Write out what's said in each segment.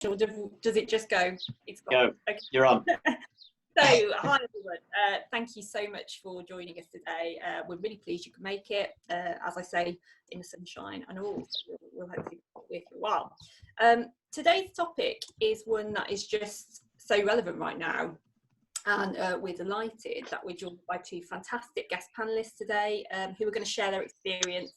or does it just go? It's gone. Go. Okay. You're on. So, hi everyone. Thank you so much for joining us today. We're really pleased you could make it. As I say, in the sunshine and all, so we'll hopefully be with you a while. Today's topic is one that is just so relevant right now. And we're delighted that we're joined by two fantastic guest panelists today who are going to share their experience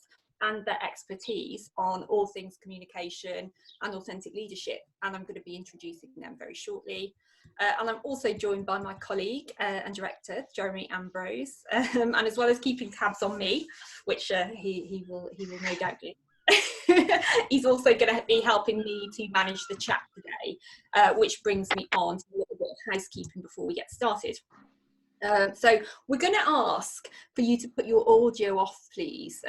and their expertise on all things communication and authentic leadership. And I'm going to be introducing them very shortly. And I'm also joined by my colleague and director, Jeremy Ambrose, and as well as keeping tabs on me, which he will no doubt do. He's also going to be helping me to manage the chat today, which brings me on to a little bit of housekeeping before we get started. So we're going to ask for you to put your audio off, please.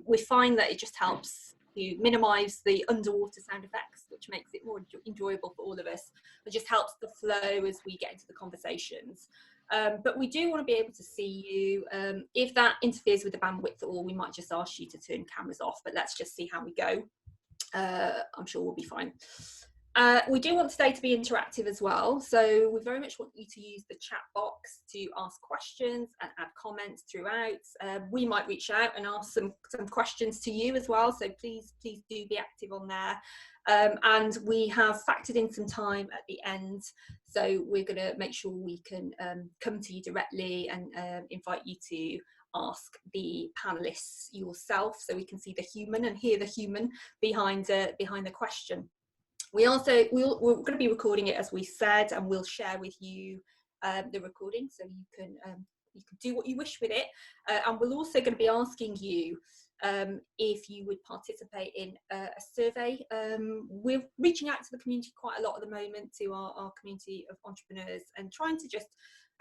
We find that it just helps to minimise the underwater sound effects, which makes it more enjoyable for all of us. It just helps the flow as we get into the conversations. But we do want to be able to see you. If that interferes with the bandwidth at all, we might just ask you to turn cameras off, but let's just see how we go. I'm sure we'll be fine. We do want today to be interactive as well, so we very much want you to use the chat box to ask questions and add comments throughout. We might reach out and ask some questions to you as well, so please do be active on there. And we have factored in some time at the end, so we're going to make sure we can come to you directly and invite you to ask the panelists yourself, so we can see the human and hear the human behind the question. We're going to be recording it, as we said, and we'll share with you the recording, so you can do what you wish with it. And we're also going to be asking you if you would participate in a survey. We're reaching out to the community quite a lot at the moment, to our community of entrepreneurs, and trying to just,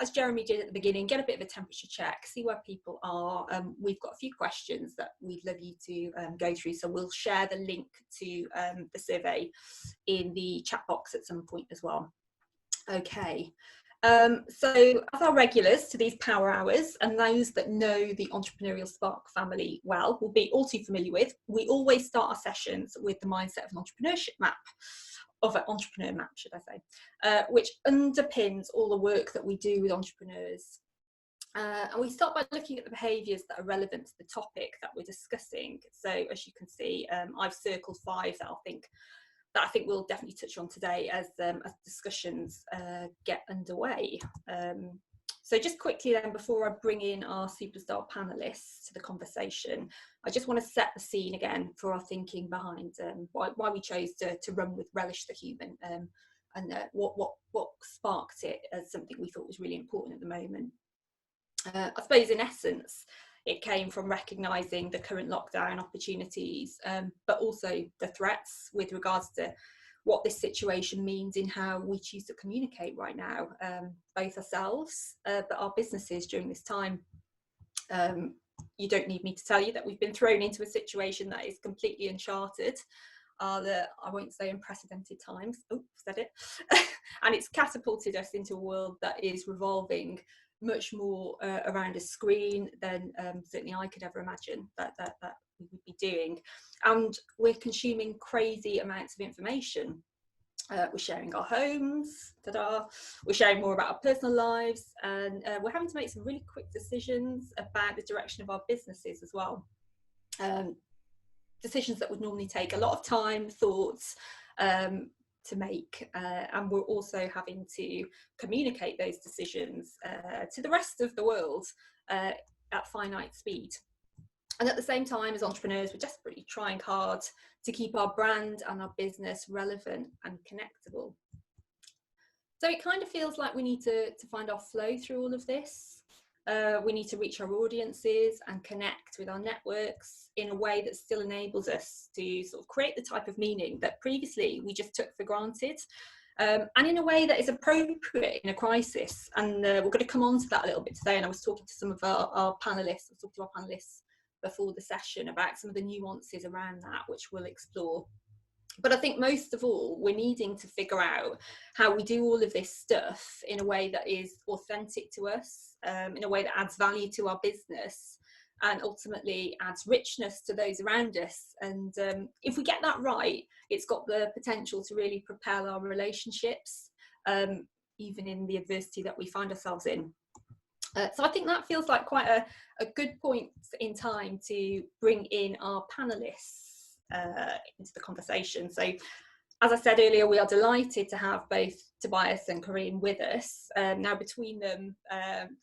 as Jeremy did at the beginning, get a bit of a temperature check, see where people are. We've got a few questions that we'd love you to go through, so we'll share the link to the survey in the chat box at some point as well. Okay, so as our regulars to these power hours, and those that know the Entrepreneurial Spark family well will be all too familiar with, we always start our sessions with the mindset of an entrepreneurship map. Of an entrepreneur map, should I say, which underpins all the work that we do with entrepreneurs. And we start by looking at the behaviours that are relevant to the topic that we're discussing. So as you can see, I've circled 5 that I think we'll definitely touch on today as discussions get underway. So just quickly then, before I bring in our superstar panellists to the conversation, I just want to set the scene again for our thinking behind why we chose to run with Relish the Human, and what sparked it as something we thought was really important at the moment. I suppose in essence, it came from recognising the current lockdown opportunities, but also the threats with regards to what this situation means in how we choose to communicate right now, both ourselves, but our businesses during this time. You don't need me to tell you that we've been thrown into a situation that is completely uncharted. I won't say unprecedented times, oh, said it, and it's catapulted us into a world that is revolving much more around a screen than certainly I could ever imagine that we would be doing. And we're consuming crazy amounts of information. We're sharing our homes, we're sharing more about our personal lives, and we're having to make some really quick decisions about the direction of our businesses as well. Decisions that would normally take a lot of time, thoughts to make, and we're also having to communicate those decisions to the rest of the world at finite speed. And at the same time, as entrepreneurs, we're desperately trying hard to keep our brand and our business relevant and connectable. So it kind of feels like we need to find our flow through all of this. We need to reach our audiences and connect with our networks in a way that still enables us to sort of create the type of meaning that previously we just took for granted, and in a way that is appropriate in a crisis. And we're going to come on to that a little bit today. And I was talking to some of our panellists, before the session about some of the nuances around that, which we'll explore. But I think most of all, we're needing to figure out how we do all of this stuff in a way that is authentic to us, in a way that adds value to our business, and ultimately adds richness to those around us. And if we get that right, it's got the potential to really propel our relationships, even in the adversity that we find ourselves in. So I think that feels like quite a good point in time to bring in our panelists into the conversation. So, as I said earlier, we are delighted to have both Tobias and Kareen with us. Now, between them,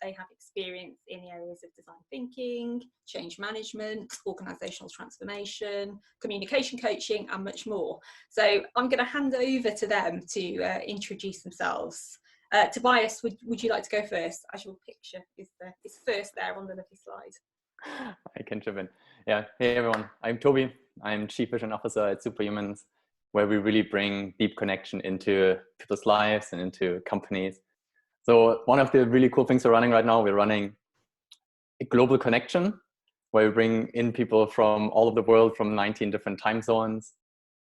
they have experience in the areas of design thinking, change management, organisational transformation, communication coaching, and much more. So I'm going to hand over to them to introduce themselves. Tobias, would you like to go first, as your picture is first there on the lovely slide? I can jump in. Yeah, hey everyone, I'm Toby. I'm Chief Vision Officer at Superhumans, where we really bring deep connection into people's lives and into companies. So one of the really cool things we're running right now, we're running a global connection, where we bring in people from all over the world, from 19 different time zones.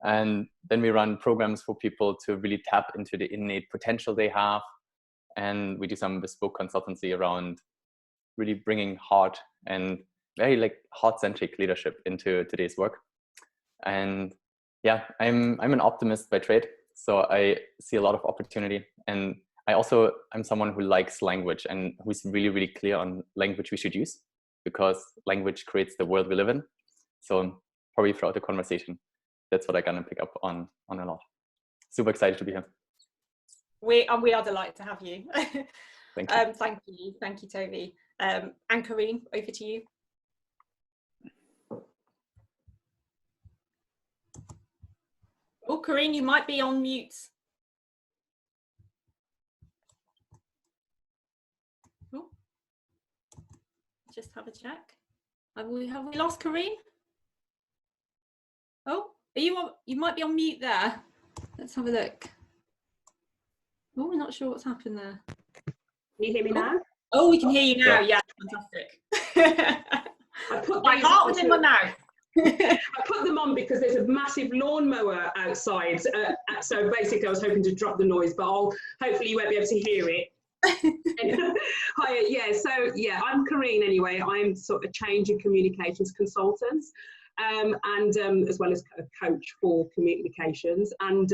And then we run programs for people to really tap into the innate potential they have. And we do some bespoke consultancy around really bringing heart and very heart-centric leadership into today's work. And yeah, I'm an optimist by trade, so I see a lot of opportunity. And I'm someone who likes language and who's really, really clear on language we should use, because language creates the world we live in. So probably throughout the conversation, that's what I'm gonna pick up on a lot. Super excited to be here. We are delighted to have you. Thank you. Thank you, Toby. And Kareen, over to you. Oh, Kareen, you might be on mute. Oh, just have a check. Have we lost Kareen? Oh, are you on? You might be on mute there. Let's have a look. Oh, we're not sure what's happened there. Can you hear me now? Oh, we can hear you now. Yeah, fantastic. I put my heart was in my mouth. I put them on because there's a massive lawnmower outside. So basically I was hoping to drop the noise, but hopefully you won't be able to hear it. Hi, yeah, so yeah, I'm Kareen anyway. I'm sort of a change and communications consultant, and as well as a coach for communications. And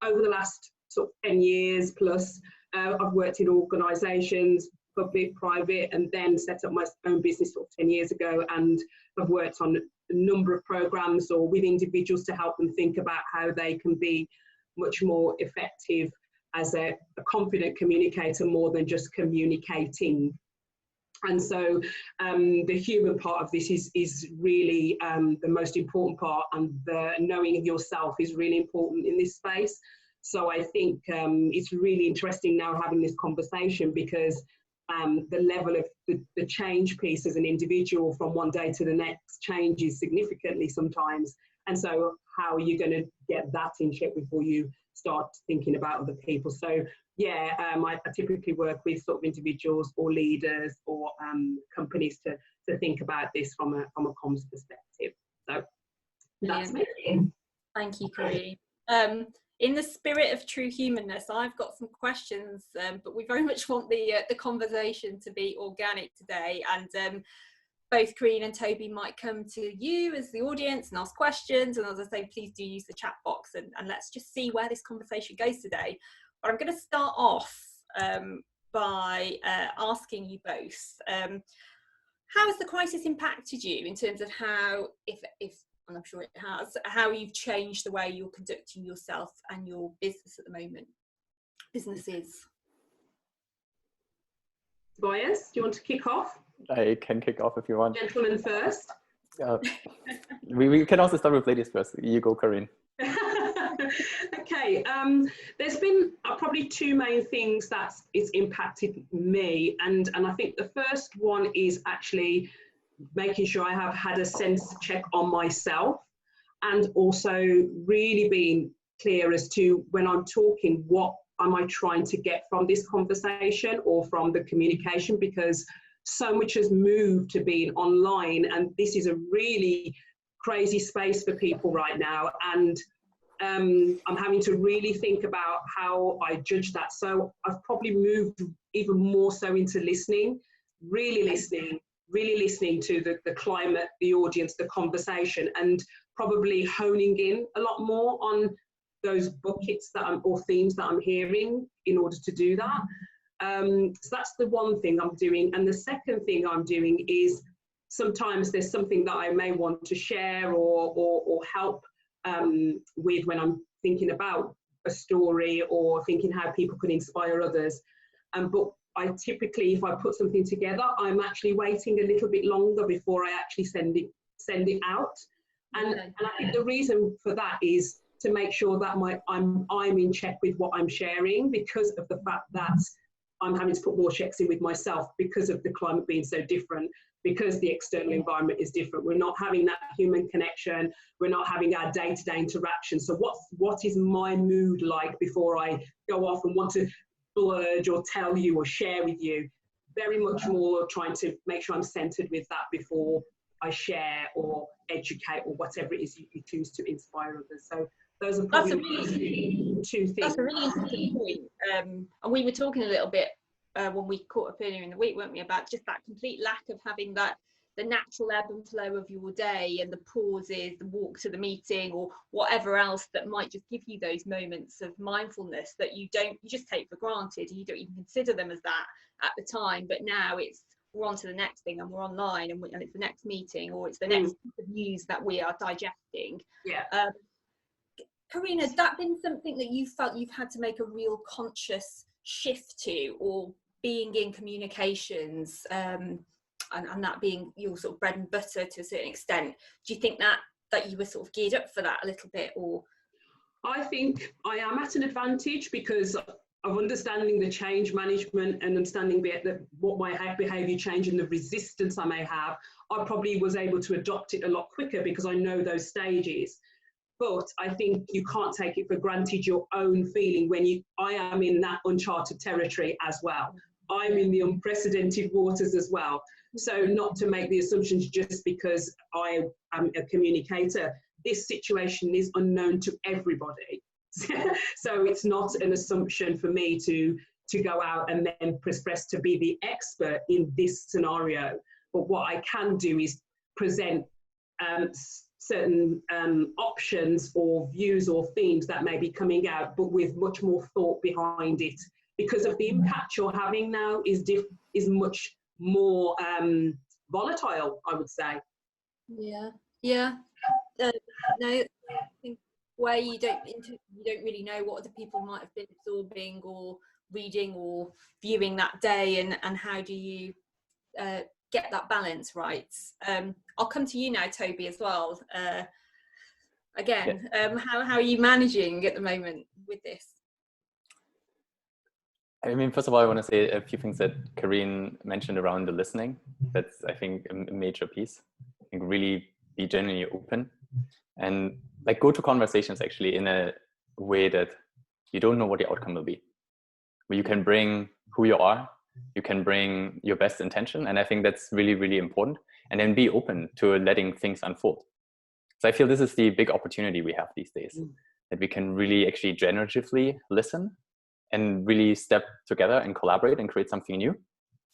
over the last sort of 10 years plus, I've worked in organisations, public, private, and then set up my own business sort of 10 years ago, and I've worked on a number of programs or with individuals to help them think about how they can be much more effective as a confident communicator, more than just communicating. And so the human part of this is really the most important part, and the knowing yourself is really important in this space. So I think it's really interesting now having this conversation, because the level of the change piece as an individual from one day to the next changes significantly sometimes. And so how are you going to get that in check before you start thinking about other people? So yeah, I typically work with sort of individuals or leaders or companies to think about this from a comms perspective. So that's me. Thank you, Kareen. In the spirit of true humanness, I've got some questions, but we very much want the conversation to be organic today. And both Kareen and Toby might come to you as the audience and ask questions. And as I say, please do use the chat box, and let's just see where this conversation goes today. But I'm going to start off by asking you both, how has the crisis impacted you in terms of how, if and I'm sure it has, how you've changed the way you're conducting yourself and your business at the moment? Businesses. Tobias, do you want to kick off? I can kick off if you want. Gentlemen first. We can also start with ladies first. You go, Kareen. Okay, there's been probably two main things that it's impacted me, and I think the first one is actually making sure I have had a sense check on myself, and also really being clear as to when I'm talking, what am I trying to get from this conversation or from the communication, because so much has moved to being online, and this is a really crazy space for people right now, and I'm having to really think about how I judge that. So I've probably moved even more so into listening, really listening, really listening to the climate, the audience, the conversation, and probably honing in a lot more on those buckets or themes that I'm hearing in order to do that. So that's the one thing I'm doing. And the second thing I'm doing is sometimes there's something that I may want to share or help with when I'm thinking about a story or thinking how people can inspire others. But I typically, if I put something together, I'm actually waiting a little bit longer before I actually send it out. And I think the reason for that is to make sure that I'm in check with what I'm sharing, because of the fact that I'm having to put more checks in with myself because of the climate being so different, because the external environment is different. We're not having that human connection. We're not having our day-to-day interaction. So what is my mood like before I go off and want to blurge or tell you or share with you? Very much more trying to make sure I'm centered with that before I share or educate or whatever it is you choose to inspire others. So those are probably two things. That's a really interesting point. And we were talking a little bit when we caught up earlier in the week, weren't we, about just that complete lack of having that, the natural ebb and flow of your day and the pauses, the walk to the meeting or whatever else that might just give you those moments of mindfulness that you just take for granted. You don't even consider them as that at the time, but now we're on to the next thing and we're online and it's the next meeting or it's the next piece of news that we are digesting. Yeah. Kareen, has that been something that you felt you've had to make a real conscious shift to, or being in communications and that being your sort of bread and butter to a certain extent? Do you think that you were sort of geared up for that a little bit? Or I think I am at an advantage because of understanding the change management and understanding what my behaviour change and the resistance I may have. I probably was able to adopt it a lot quicker because I know those stages. But I think you can't take it for granted your own feeling when I am in that uncharted territory as well. I'm in the unprecedented waters as well. So not to make the assumptions just because I am a communicator. This situation is unknown to everybody. So it's not an assumption for me to go out and then profess to be the expert in this scenario. But what I can do is present certain options or views or themes that may be coming out, but with much more thought behind it, because of the impact you're having now is much more volatile, I would say. Yeah. No, I think where you don't really know what other people might have been absorbing or reading or viewing that day, and how do you get that balance right. I'll come to you now, Toby, as well. How are you managing at the moment with this? I mean, first of all, I want to say a few things that Kareen mentioned around the listening. That's, I think, a major piece. I think really be genuinely open and like go to conversations actually in a way that you don't know what the outcome will be. Where you can bring who you are, you can bring your best intention, and I think that's really, really important. And then be open to letting things unfold. So I feel this is the big opportunity we have these days, that we can really actually generatively listen and really step together and collaborate and create something new,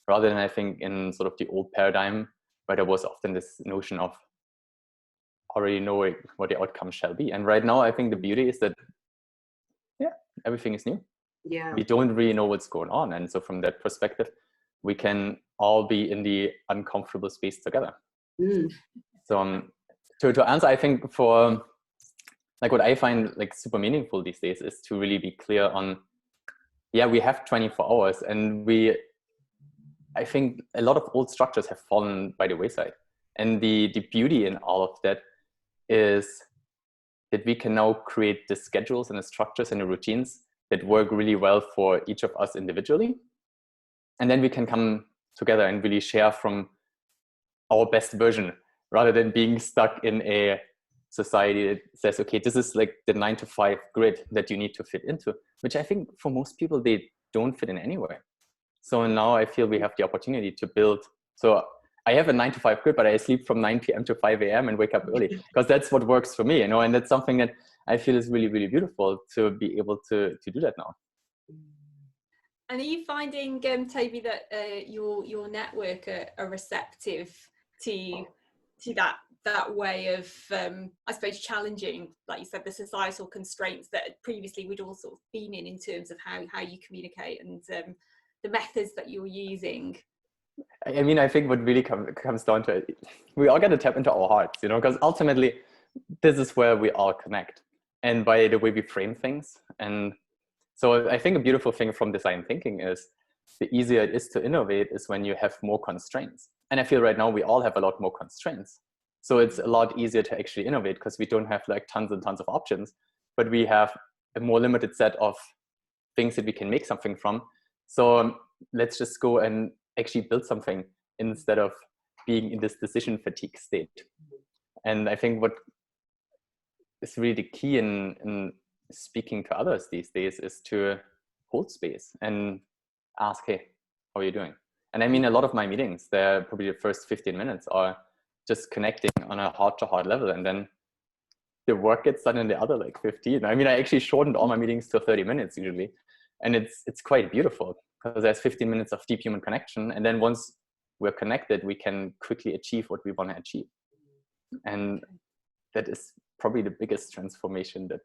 rather than I think in sort of the old paradigm where there was often this notion of already knowing what the outcome shall be. And right now, I think the beauty is that, everything is new. Yeah. We don't really know what's going on. And so from that perspective, we can all be in the uncomfortable space together. So to answer, I think for like what I find like super meaningful these days is to really be clear on, we have 24 hours and I think a lot of old structures have fallen by the wayside. And the beauty in all of that is that we can now create the schedules and the structures and the routines that work really well for each of us individually. And then we can come together and really share from our best version, rather than being stuck in a society that says, okay, this is like the 9-to-5 grid that you need to fit into, which I think for most people, they don't fit in anywhere. So now I feel we have the opportunity to build. So I have a 9-to-5 grid, but I sleep from 9 p.m. to 5 a.m. and wake up early because that's what works for me, and that's something that I feel is really, really beautiful to be able to do that now. And are you finding, Toby, that your network are receptive to that way of, I suppose, challenging, like you said, the societal constraints that previously we'd all sort of been in terms of how you communicate and the methods that you're using? I mean, I think what really comes down to it, we all got to tap into our hearts, you know, because ultimately this is where we all connect, and by the way we frame things. And so I think a beautiful thing from design thinking is the easier it is to innovate is when you have more constraints. And I feel right now we all have a lot more constraints. So it's a lot easier to actually innovate because we don't have like tons and tons of options, but we have a more limited set of things that we can make something from. So let's just go and actually build something instead of being in this decision fatigue state. And I think what is really the key in speaking to others these days is to hold space and ask, hey, how are you doing? And I mean, a lot of my meetings, they're probably the first 15 minutes are just connecting on a heart-to-heart level, and then the work gets done in the other like 15. I mean, I actually shortened all my meetings to 30 minutes usually, and it's quite beautiful because there's 15 minutes of deep human connection, and then once we're connected, we can quickly achieve what we want to achieve. And that is probably the biggest transformation that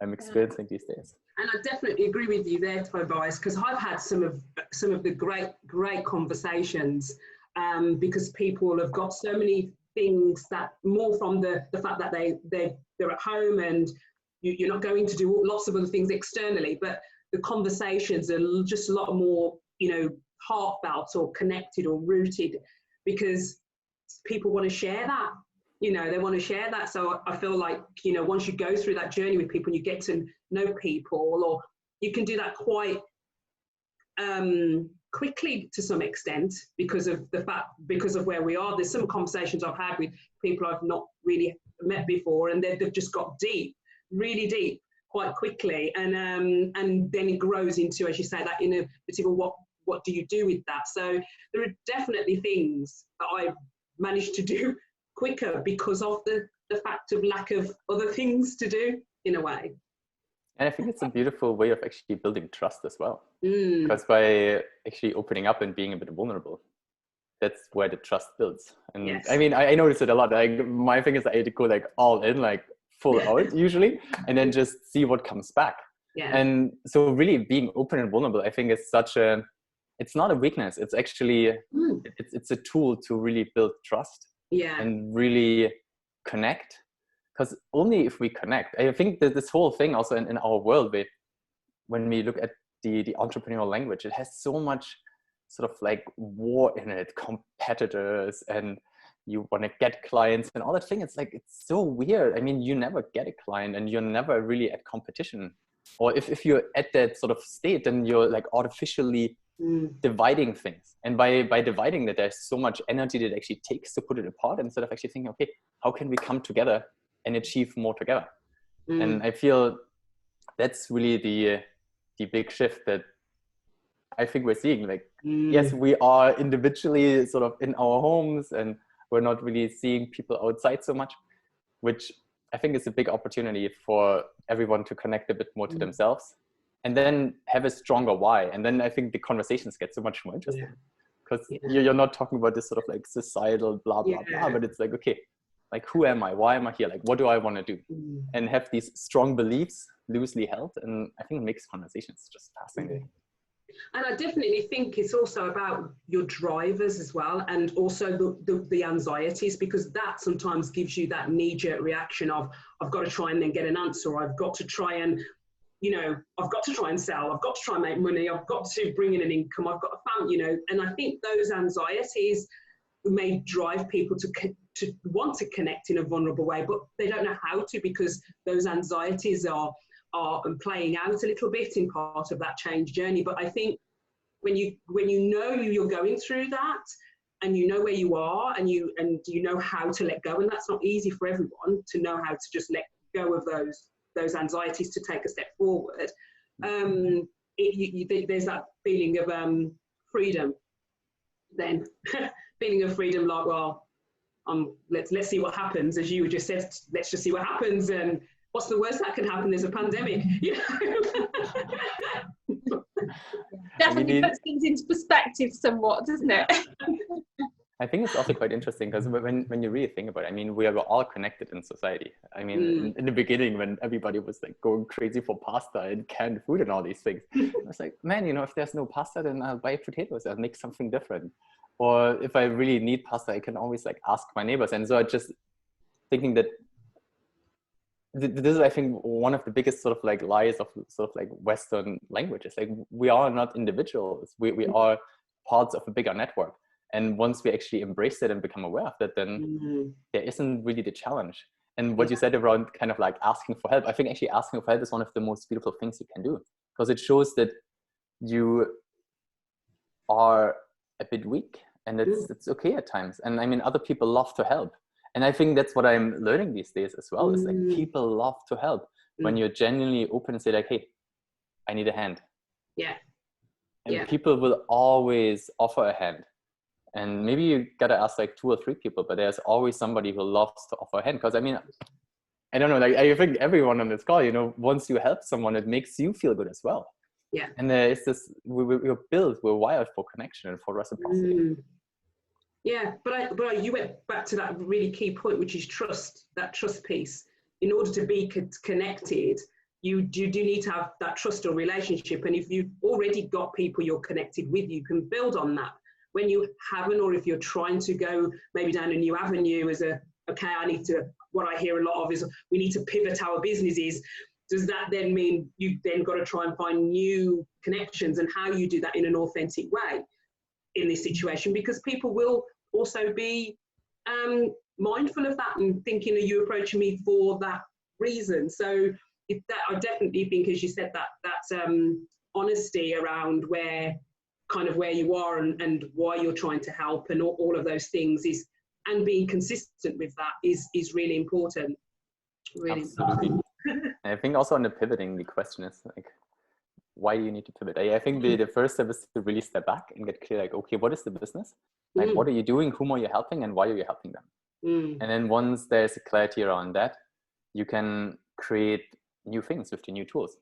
I'm experiencing these days. And I definitely agree with you there, Tobias, because I've had some of the great conversations because people have got so many things that more from the fact that they're at home and you're not going to do lots of other things externally, but the conversations are just a lot more, you know, heartfelt or connected or rooted because people want to share that. You know, they want to share that. So I feel like, you know, once you go through that journey with people and you get to know people, or you can do that quite quickly to some extent because of where we are. There's some conversations I've had with people I've not really met before, and they've just got deep, really deep quite quickly. And then it grows into, as you say, that innovative, what do you do with that? So there are definitely things that I've managed to do quicker because of the fact of lack of other things to do in a way. And I think it's a beautiful way of actually building trust as well. Because by actually opening up and being a bit vulnerable, that's where the trust builds. And yes. I mean, I notice it a lot. Like my thing is I had to go like all in, like full out usually, and then just see what comes back. Yeah. And so really being open and vulnerable, I think is it's not a weakness. It's actually, it's a tool to really build trust. Yeah. And really connect, because only if we connect, I think that this whole thing also in our world, when we look at the entrepreneurial language, it has so much sort of like war in it, competitors, and you want to get clients and all that thing. It's like, it's so weird. I mean, you never get a client and you're never really at competition. Or if you're at that sort of state, then you're like artificially dividing things. And by dividing that, there's so much energy that it actually takes to put it apart instead of actually thinking, okay, how can we come together and achieve more together? And I feel that's really the big shift that I think we're seeing. Like, yes, we are individually sort of in our homes and we're not really seeing people outside so much, which I think is a big opportunity for everyone to connect a bit more to themselves and then have a stronger why. And then I think the conversations get so much more interesting because you're not talking about this sort of like societal blah, blah, blah, but it's like, okay, like, who am I? Why am I here? Like, what do I want to do? And have these strong beliefs loosely held. And I think it makes conversations just fascinating. And I definitely think it's also about your drivers as well, and also the anxieties, because that sometimes gives you that knee-jerk reaction of, I've got to try and then get an answer, or I've got to try and, you know, I've got to try and sell, I've got to try and make money, I've got to bring in an income, I've got a family, you know. And I think those anxieties may drive people to want to connect in a vulnerable way, but they don't know how to, because those anxieties are playing out a little bit in part of that change journey. But I think when you know you're going through that, and you know where you are, and you know how to let go, and that's not easy for everyone to know how to just let go of those anxieties to take a step forward. There's that feeling of freedom. Then feeling of freedom, like, well, let's see what happens, as you just said. Let's just see what happens, and what's the worst that can happen? There's a pandemic, you know. definitely puts things into perspective somewhat, doesn't it? I think it's also quite interesting because when you really think about it, I mean, we are all connected in society. I mean, in the beginning, when everybody was like going crazy for pasta and canned food and all these things, I was like, man, if there's no pasta, then I'll buy potatoes. I'll make something different. Or if I really need pasta, I can always like ask my neighbors. And so I just thinking that this is, I think, one of the biggest sort of like lies of sort of like Western languages. Like, we are not individuals. We are parts of a bigger network. And once we actually embrace it and become aware of that, then there isn't really the challenge. And what you said around kind of like asking for help, I think actually asking for help is one of the most beautiful things you can do, because it shows that you are a bit weak, and it's okay at times. And I mean, other people love to help. And I think that's what I'm learning these days as well, is like people love to help when you're genuinely open and say like, hey, I need a hand. Yeah. And people will always offer a hand. And maybe you gotta ask like 2 or 3 people, but there's always somebody who loves to offer a hand. Because I mean, I don't know, like I think everyone on this call, once you help someone, it makes you feel good as well. Yeah. And there is this, we're wired for connection and for reciprocity. Yeah, but you went back to that really key point, which is trust, that trust piece. In order to be connected, you do need to have that trust or relationship. And if you've already got people you're connected with, you can build on that. When you haven't, or if you're trying to go maybe down a new avenue what I hear a lot of is we need to pivot our businesses. Does that then mean you've then got to try and find new connections, and how you do that in an authentic way in this situation? Because people will also be mindful of that and thinking, are you approaching me for that reason? So I definitely think, as you said, that honesty around where you are and why you're trying to help and all of those things and being consistent with that is really important. Really important. I think also on the pivoting, the question is like, why do you need to pivot? I think the first step is to really step back and get clear, like, okay, what is the business? Like, what are you doing? Whom are you helping? And why are you helping them? And then once there's a clarity around that, you can create new things with the new tools.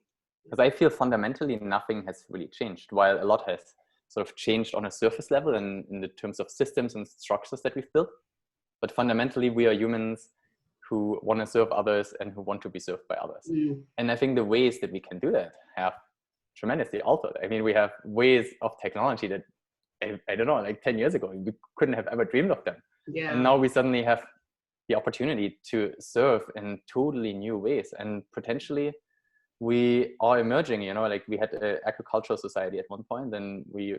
Because I feel fundamentally nothing has really changed, while a lot has sort of changed on a surface level and in the terms of systems and structures that we've built. But fundamentally, we are humans who want to serve others and who want to be served by others. And I think the ways that we can do that have tremendously altered. I mean, we have ways of technology that, I don't know, like 10 years ago, we couldn't have ever dreamed of them. Yeah. And now we suddenly have the opportunity to serve in totally new ways. And potentially we are emerging, like we had an agricultural society at one point, and we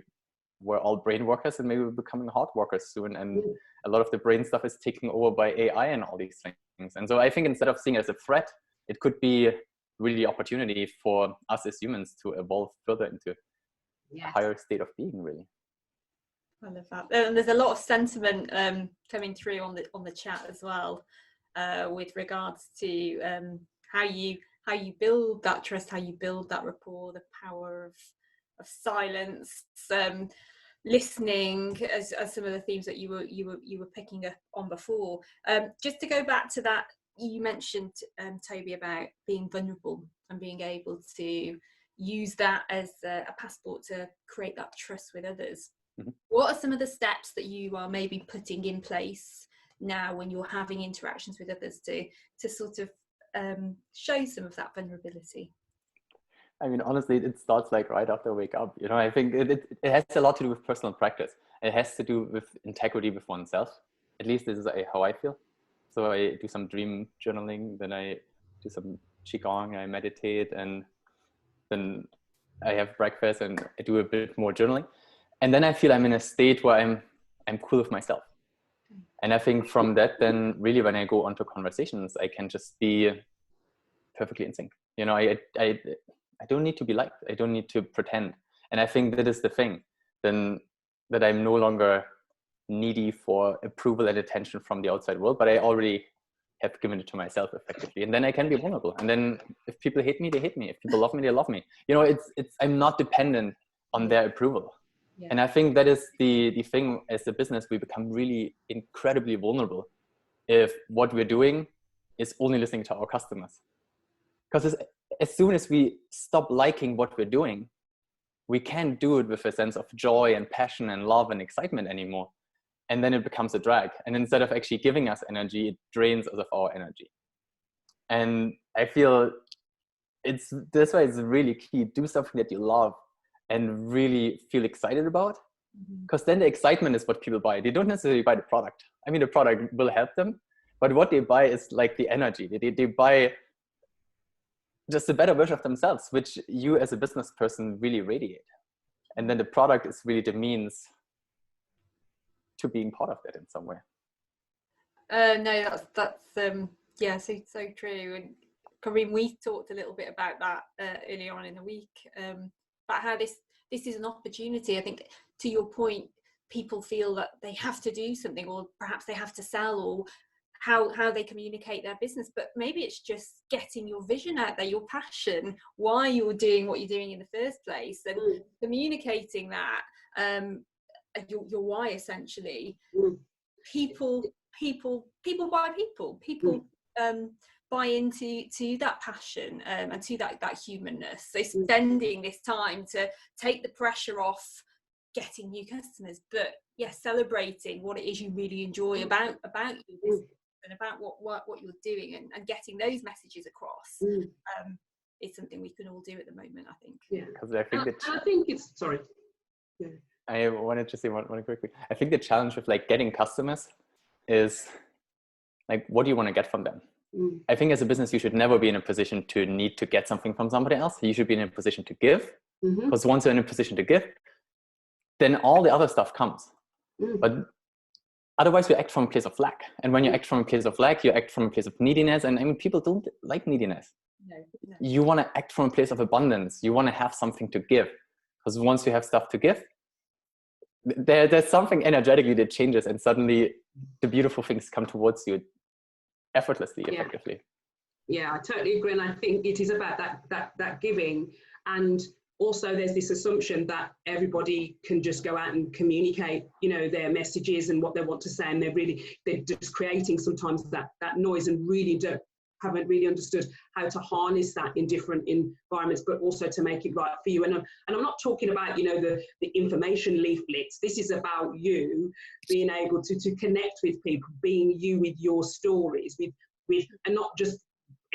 were all brain workers, and maybe we're becoming hard workers soon. And a lot of the brain stuff is taken over by AI and all these things. And so I think instead of seeing it as a threat, it could be really opportunity for us as humans to evolve further into a higher state of being, really. I love that. And there's a lot of sentiment coming through on the chat as well, with regards to how you build that trust, how you build that rapport, the power of silence, listening, as some of the themes that you were picking up on before. Just to go back to that, you mentioned, Toby, about being vulnerable and being able to use that as a passport to create that trust with others. What are some of the steps that you are maybe putting in place now when you're having interactions with others to sort of show some of that vulnerability? I mean, honestly, it starts like right after I wake up. I think it has a lot to do with personal practice. It has to do with integrity with oneself. At least this is how I feel. So I do some dream journaling, then I do some qigong, I meditate, and then I have breakfast and I do a bit more journaling. And then I feel I'm in a state where I'm cool with myself. And I think from that, then really when I go onto conversations, I can just be perfectly in sync. I don't need to be liked. I don't need to pretend. And I think that is the thing, then that I'm no longer needy for approval and attention from the outside world, but I already have given it to myself effectively. And then I can be vulnerable. And then if people hate me, they hate me. If people love me, they love me. I'm not dependent on their approval. Yeah. And I think that is the thing as a business, we become really incredibly vulnerable if what we're doing is only listening to our customers. Because as soon as we stop liking what we're doing, we can't do it with a sense of joy and passion and love and excitement anymore. And then it becomes a drag. And instead of actually giving us energy, it drains us of our energy. And I feel that's why it's really key. Do something that you love and really feel excited about. Because then the excitement is what people buy. They don't necessarily buy the product. I mean, the product will help them, but what they buy is like the energy. They buy just a better version of themselves, which you as a business person really radiate. And then the product is really the means to being part of that in some way. No, that's yeah, so true. And Kareen, we talked a little bit about that earlier on in the week, about how this is an opportunity. I think, to your point, people feel that they have to do something, or perhaps they have to sell, or how they communicate their business. But maybe it's just getting your vision out there, your passion, why you're doing what you're doing in the first place, and communicating that, your why, essentially. People buy people buy into that passion, and to that humanness. So spending this time to take the pressure off getting new customers, but celebrating what it is you really enjoy about your business and about what you're doing, and getting those messages across. Is something we can all do at the moment, I think. Because I think it's sorry. I wanted to say one quickly. I think the challenge with like getting customers is like, what do you want to get from them? I think as a business, you should never be in a position to need to get something from somebody else. You should be in a position to give, because once you're in a position to give, then all the other stuff comes. But otherwise, you act from a place of lack. And when you act from a place of lack, you act from a place of neediness. And I mean, people don't like neediness. No. You want to act from a place of abundance. You want to have something to give, because once you have stuff to give, there's something energetically that changes, and suddenly the beautiful things come towards you effortlessly, effectively. I totally agree. And I think it is about that giving. And also there's this assumption that everybody can just go out and communicate, their messages and what they want to say, and they're just creating sometimes that noise, and really haven't really understood how to harness that in different environments, but also to make it right for you. And I'm not talking about, the information leaflets. This is about you being able to connect with people, being you with your stories, with and not just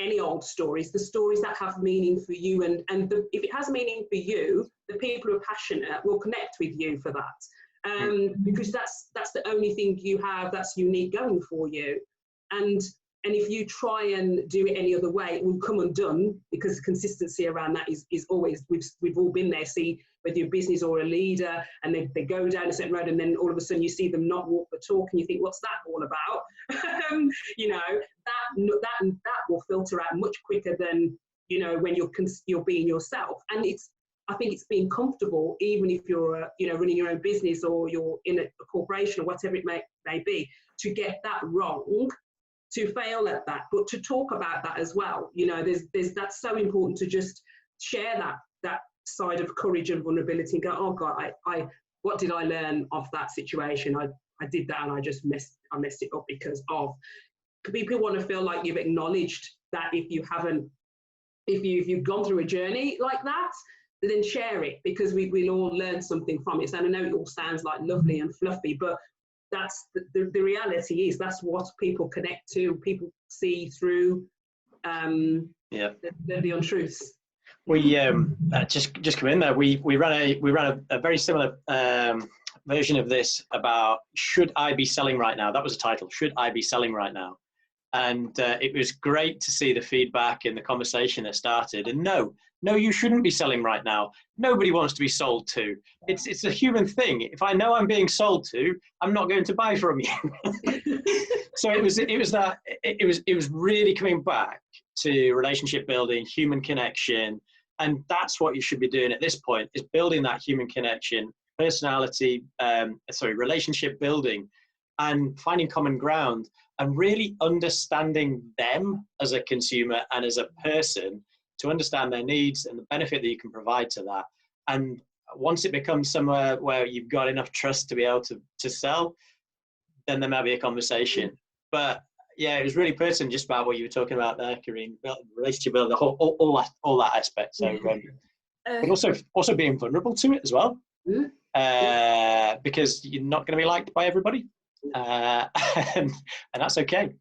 any old stories, the stories that have meaning for you. And if it has meaning for you, the people who are passionate will connect with you for that. Because that's the only thing you have that's unique going for you. And if you try and do it any other way, it will come undone, because consistency around that is always, we've all been there. See, whether you're a business or a leader, and they go down a certain road, and then all of a sudden you see them not walk the talk, and you think, what's that all about? That will filter out much quicker than, when you're being yourself. And I think it's being comfortable, even if you're, running your own business, or you're in a corporation, or whatever it may be, to get that wrong, to fail at that, but to talk about that as well. There's that's so important, to just share that side of courage and vulnerability, and go, oh God, what did I learn of that situation? I did that, and I messed it up because of. People want to feel like you've acknowledged that. If you've gone through a journey like that, then share it, because we'll all learn something from it. So I know it all sounds like lovely and fluffy, but that's the reality. Is that's what people connect to, people see through the untruths. We just come in there. We ran a very similar version of this about, should I be selling right now? That was the title. Should I be selling right now? And it was great to see the feedback and the conversation that started. And no, you shouldn't be selling right now. Nobody wants to be sold to. It's a human thing. If I know I'm being sold to, I'm not going to buy from you. So it was really coming back to relationship building, human connection, and that's what you should be doing at this point, is building that human connection, relationship building, and finding common ground, and really understanding them as a consumer and as a person, to understand their needs and the benefit that you can provide to that. And once it becomes somewhere where you've got enough trust to be able to sell, then there might be a conversation. But yeah, it was really pertinent, just about what you were talking about there, Kareen, relationship building, all that aspect. So but also being vulnerable to it as well, because you're not going to be liked by everybody, and that's okay.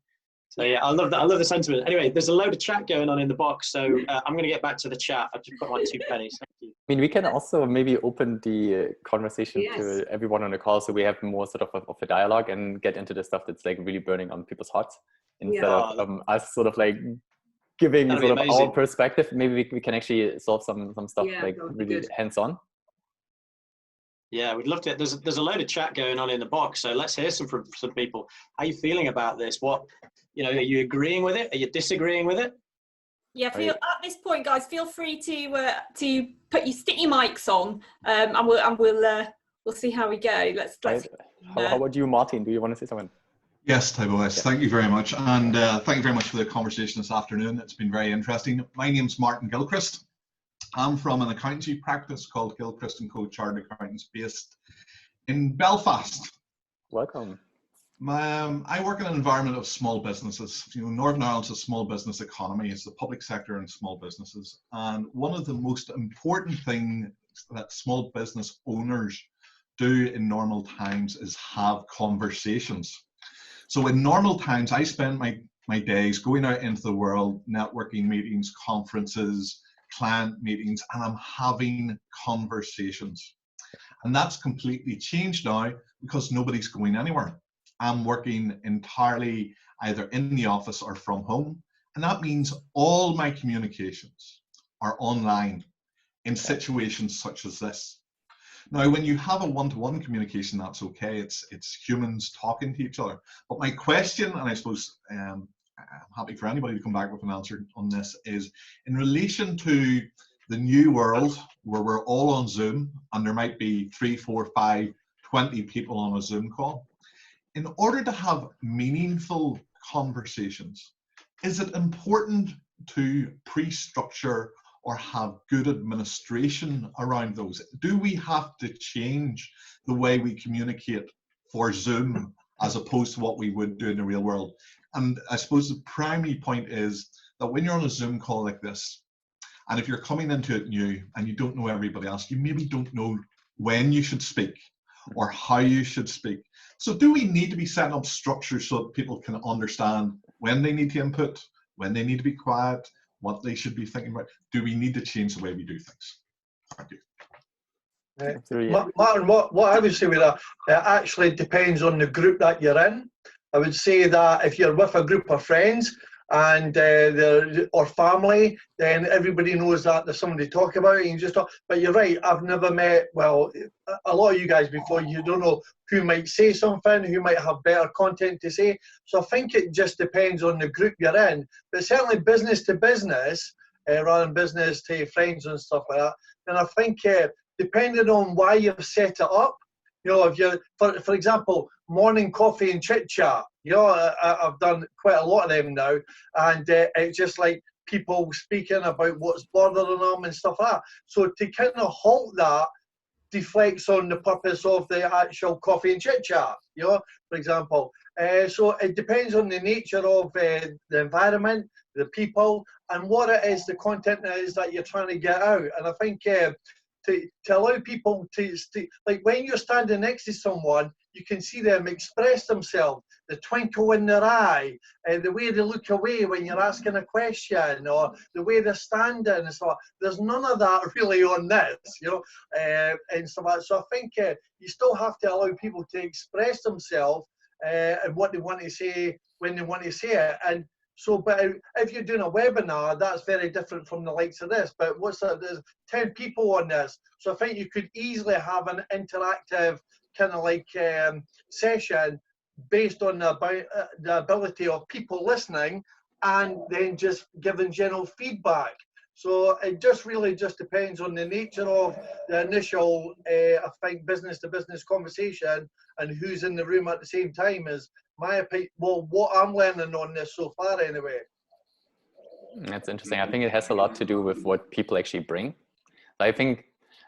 So yeah, I love that. I love the sentiment. Anyway, there's a load of chat going on in the box, so I'm going to get back to the chat. I've just put like 2 pennies. Thank you. I mean, we can also maybe open the conversation to everyone on the call, so we have more sort of a dialogue and get into the stuff that's like really burning on people's hearts, instead of us sort of like giving sort of our perspective. Maybe we can actually solve some stuff like really hands-on. Yeah, we'd love to. There's a load of chat going on in the box, so let's hear from some people. How are you feeling about this? What, are you agreeing with it? Are you disagreeing with it? Yeah, at this point, guys, feel free to stick your mics on, and we'll see how we go. Let's. How about you, Martin? Do you want to say something? Yes, Tobias, thank you very much, and thank you very much for the conversation this afternoon. It's been very interesting. My name's Martin Gilchrist. I'm from an accountancy practice called Gilchrist & Co. Chartered Accountants based in Belfast. Welcome. I work in an environment of small businesses. Northern Ireland's a small business economy. It's the public sector and small businesses. And one of the most important things that small business owners do in normal times is have conversations. So in normal times, I spend my days going out into the world, networking meetings, conferences, client meetings, and I'm having conversations. And that's completely changed now because nobody's going anywhere. I'm working entirely either in the office or from home. And that means all my communications are online in situations such as this. Now, when you have a one-to-one communication, that's okay. It's humans talking to each other. But my question, and I suppose I'm happy for anybody to come back with an answer on this, is in relation to the new world where we're all on Zoom and there might be 3, 4, 5, 20 people on a Zoom call. In order to have meaningful conversations, is it important to pre-structure or have good administration around those? Do we have to change the way we communicate for Zoom as opposed to what we would do in the real world? And I suppose the primary point is that when you're on a Zoom call like this, and if you're coming into it new and you don't know everybody else, you maybe don't know when you should speak or how you should speak. So do we need to be setting up structures so that people can understand when they need to input, when they need to be quiet, what they should be thinking about? Do we need to change the way we do things? Thank you. Martin, what I would say with that, it actually depends on the group that you're in. I would say that if you're with a group of friends and or family, then everybody knows that there's somebody to talk about, and you just talk. But you're right, I've never met, well, a lot of you guys before. You don't know who might say something, who might have better content to say. So I think it just depends on the group you're in. But certainly business to business, rather than business to friends and stuff like that, then I think depending on why you've set it up, if you're, for example, morning coffee and chit chat, I've done quite a lot of them now, and it's just like people speaking about what's bothering them and stuff like that. So to kind of halt that deflects on the purpose of the actual coffee and chit chat, for example. So it depends on the nature of the environment, the people, and what it is, the content it is that you're trying to get out. And I think to allow people to, like when you're standing next to someone, you can see them express themselves, the twinkle in their eye, the way they look away when you're asking a question, or the way they're standing and so on. There's none of that really on this, and so on. So I think you still have to allow people to express themselves and what they want to say when they want to say it. And so, but if you're doing a webinar, that's very different from the likes of this. But there's 10 people on this. So I think you could easily have an interactive kind of like session based on the ability of people listening and then just giving general feedback. So it just really just depends on the nature of the initial, I think, business to business conversation and who's in the room at the same time is my opinion. Well, what I'm learning on this so far anyway. That's interesting. I think it has a lot to do with what people actually bring. I think,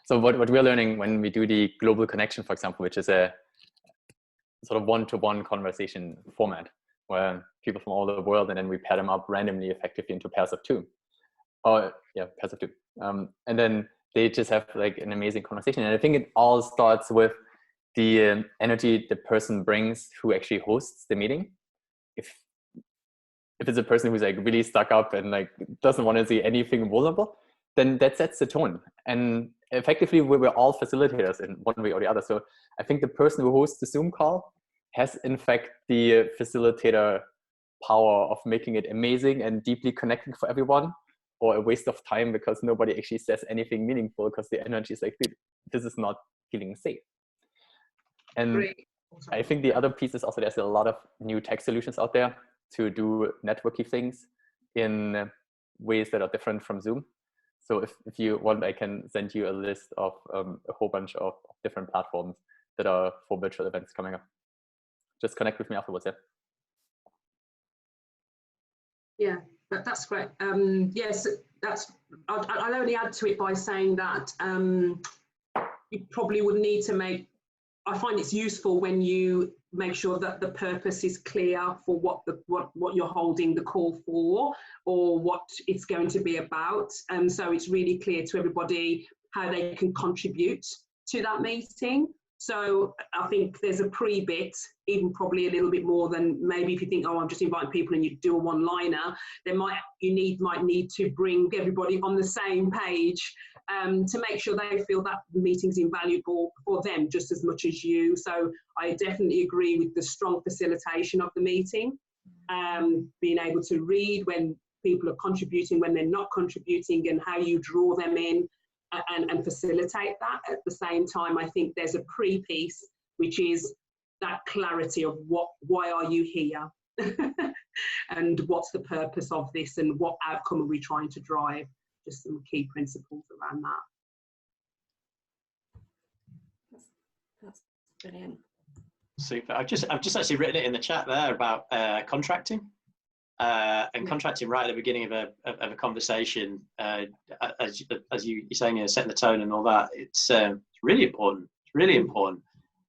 so what we're learning when we do the global connection, for example, which is a sort of one-to-one conversation format where people from all over the world, and then we pair them up randomly, effectively into pairs of two. Pairs of two. And then they just have like an amazing conversation. And I think it all starts with the energy the person brings who actually hosts the meeting. If it's a person who's like really stuck up and like doesn't want to see anything vulnerable, then that sets the tone. And effectively, we're all facilitators in one way or the other. So I think the person who hosts the Zoom call has in fact the facilitator power of making it amazing and deeply connecting for everyone, or a waste of time because nobody actually says anything meaningful because the energy is like, this is not feeling safe. And great. I think the other piece is also there's a lot of new tech solutions out there to do networky things in ways that are different from Zoom. So if you want, I can send you a list of a whole bunch of different platforms that are for virtual events coming up. Just connect with me afterwards, yeah? Yeah, that's great. Yes, I'll only add to it by saying that you probably would need to I find it's useful when you make sure that the purpose is clear for what you're holding the call for, or what it's going to be about. So it's really clear to everybody how they can contribute to that meeting. So I think there's a pre-bit, even probably a little bit more than maybe if you think, oh, I'm just inviting people and you do a one-liner, then might need to bring everybody on the same page to make sure they feel that the meeting's invaluable for them just as much as you. So I definitely agree with the strong facilitation of the meeting, being able to read when people are contributing, when they're not contributing, and how you draw them in. And facilitate that. At the same time, I think there's a pre-piece, which is that clarity of why are you here? And what's the purpose of this, and what outcome are we trying to drive? Just some key principles around that. That's brilliant. Super. I've just actually written it in the chat there about contracting. And contracting right at the beginning of a conversation, as you're saying, setting the tone and all that, it's really important. It's really important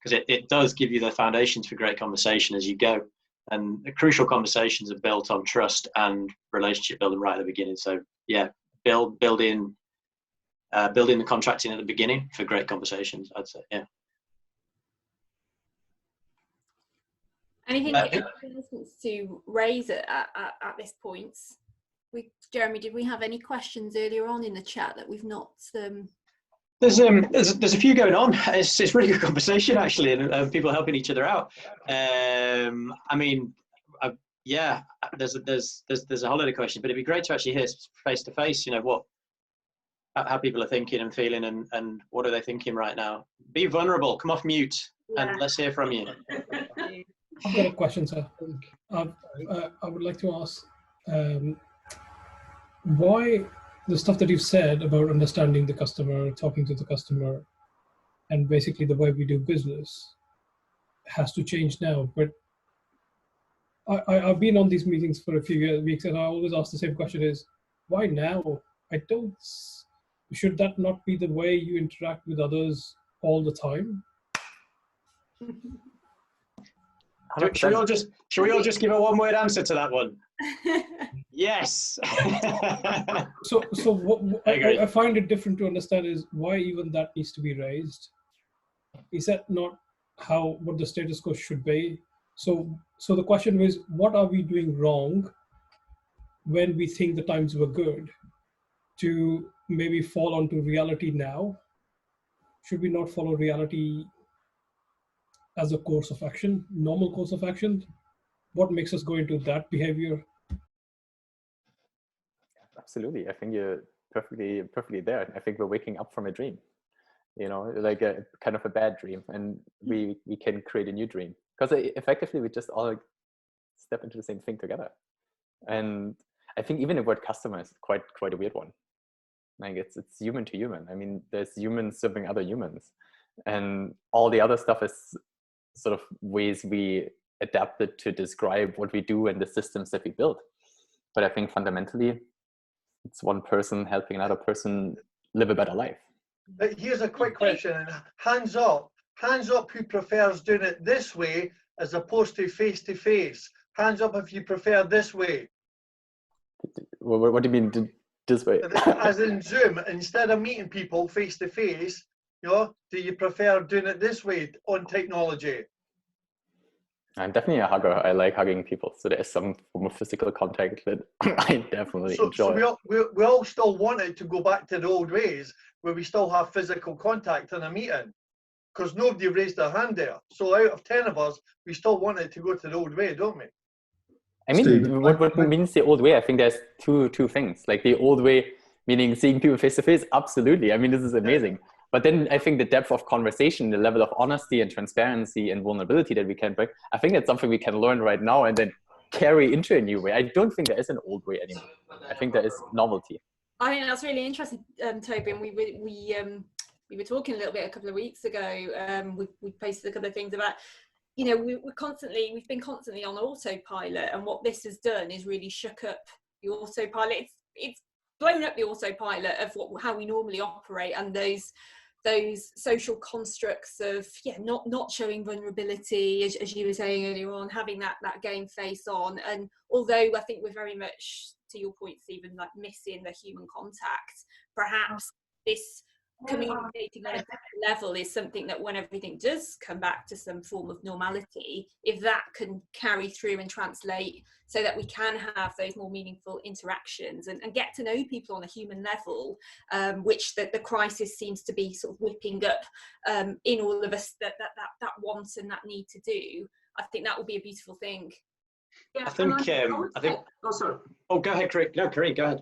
because it does give you the foundations for great conversation as you go. And the crucial conversations are built on trust and relationship building right at the beginning. So yeah, building the contracting at the beginning for great conversations, I'd say. Yeah. Anything else wants to raise at this point? Jeremy, did we have any questions earlier on in the chat that we've not? There's a few going on. It's really good conversation actually, and people helping each other out. I mean, yeah, there's a whole lot of questions, but it'd be great to actually hear face to face. You know how people are thinking and feeling, and what are they thinking right now. Be vulnerable. Come off mute, and let's hear from you. I've got a question, sir. I would like to ask why the stuff that you've said about understanding the customer, talking to the customer, and basically the way we do business has to change now. But I've been on these meetings for a few weeks, and I always ask the same question: is why now? Should that not be the way you interact with others all the time? Should we all just give a one-word answer to that one? Yes. So what I find it different to understand is why even that needs to be raised. Is that not what the status quo should be? So the question is, what are we doing wrong when we think the times were good to maybe fall onto reality now? Should we not follow reality as a course of action, normal course of action? What makes us go into that behavior? Absolutely. I think you're perfectly there. I think we're waking up from a dream, like a kind of a bad dream, and we can create a new dream because effectively we just all step into the same thing together. And I think even the word customer is quite a weird one. Like it's human to human. I mean, there's humans serving other humans, and all the other stuff is sort of ways we adapted to describe what we do and the systems that we build. But I think fundamentally, it's one person helping another person live a better life. Here's a quick question. Hands up who prefers doing it this way as opposed to face. Hands up if you prefer this way. What do you mean? this way. As in Zoom, instead of meeting people face to face, you know, do you prefer doing it this way on technology? I'm definitely a hugger. I like hugging people. So there's some form of physical contact that I definitely enjoy. So we all still want it to go back to the old ways where we still have physical contact in a meeting, because nobody raised their hand there. So out of 10 of us, we still want it to go to the old way, don't we? I mean, what means the old way? I think there's two things. Like the old way, meaning seeing people face to face. Absolutely. I mean, this is amazing. But then I think the depth of conversation, the level of honesty and transparency and vulnerability that we can bring, I think that's something we can learn right now and then carry into a new way. I don't think there is an old way anymore. I think there is novelty. I think that's really interesting, Toby. And we were talking a little bit a couple of weeks ago. We posted a couple of things about, you know, we've been constantly on autopilot, and what this has done is really shook up the autopilot. It's blown up the autopilot of how we normally operate, and those social constructs of not showing vulnerability, as you were saying earlier on, having that game face on. And although I think we're very much, to your point, Stephen, like missing the human contact, perhaps this communicating on a different level is something that when everything does come back to some form of normality, if that can carry through and translate so that we can have those more meaningful interactions and get to know people on a human level, which the crisis seems to be sort of whipping up in all of us, that want and that need to do, I think that will be a beautiful thing. Yeah, I think oh, sorry. Oh, go ahead, Kareen. No, Kareen, go ahead.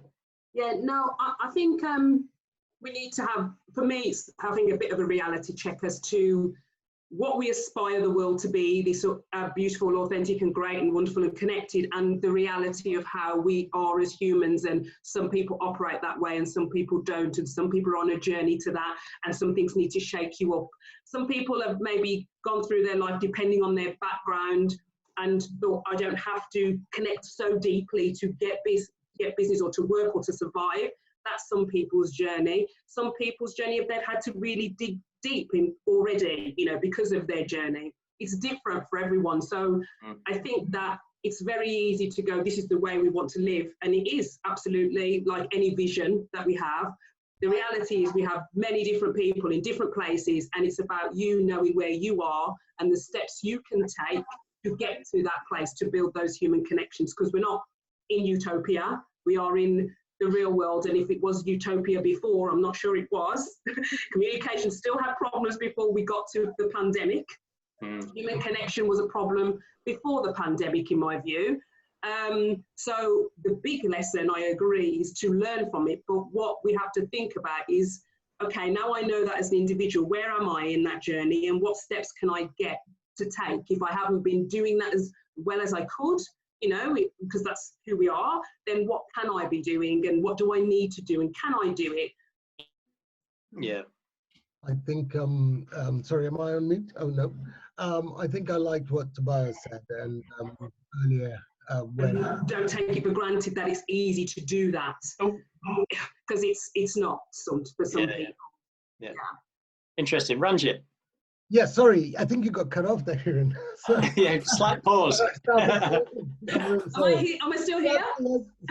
Yeah, no, I think we need to have, for me, it's having a bit of a reality check as to what we aspire the world to be, this beautiful, authentic and great and wonderful and connected, and the reality of how we are as humans. And some people operate that way and some people don't, and some people are on a journey to that, and some things need to shake you up. Some people have maybe gone through their life depending on their background and thought, I don't have to connect so deeply to get business or to work or to survive. That's some people's journey. Some people's journey, if they've had to really dig deep in already, you know, because of their journey. It's different for everyone. So I think that it's very easy to go, this is the way we want to live. And it is absolutely like any vision that we have. The reality is we have many different people in different places, and it's about you knowing where you are and the steps you can take to get to that place, to build those human connections, because we're not in utopia, we are in the real world. And if it was utopia before, I'm not sure it was. Communication still had problems before we got to the pandemic. Human connection was a problem before the pandemic, in my view. So the big lesson, I agree, is to learn from it. But what we have to think about is, okay, now I know that as an individual, where am I in that journey, and what steps can I get to take if I haven't been doing that as well as I could? You know, because that's who we are, then what can I be doing, and what do I need to do, and can I do it? Yeah. I think, sorry, am I on mute? Oh, no. I think I liked what Tobias said and earlier. Don't take it for granted that it's easy to do that, because it's not for some people. Yeah. Interesting. Ranjit. Yeah, sorry, I think you got cut off there. Yeah, slight pause. Am I still here?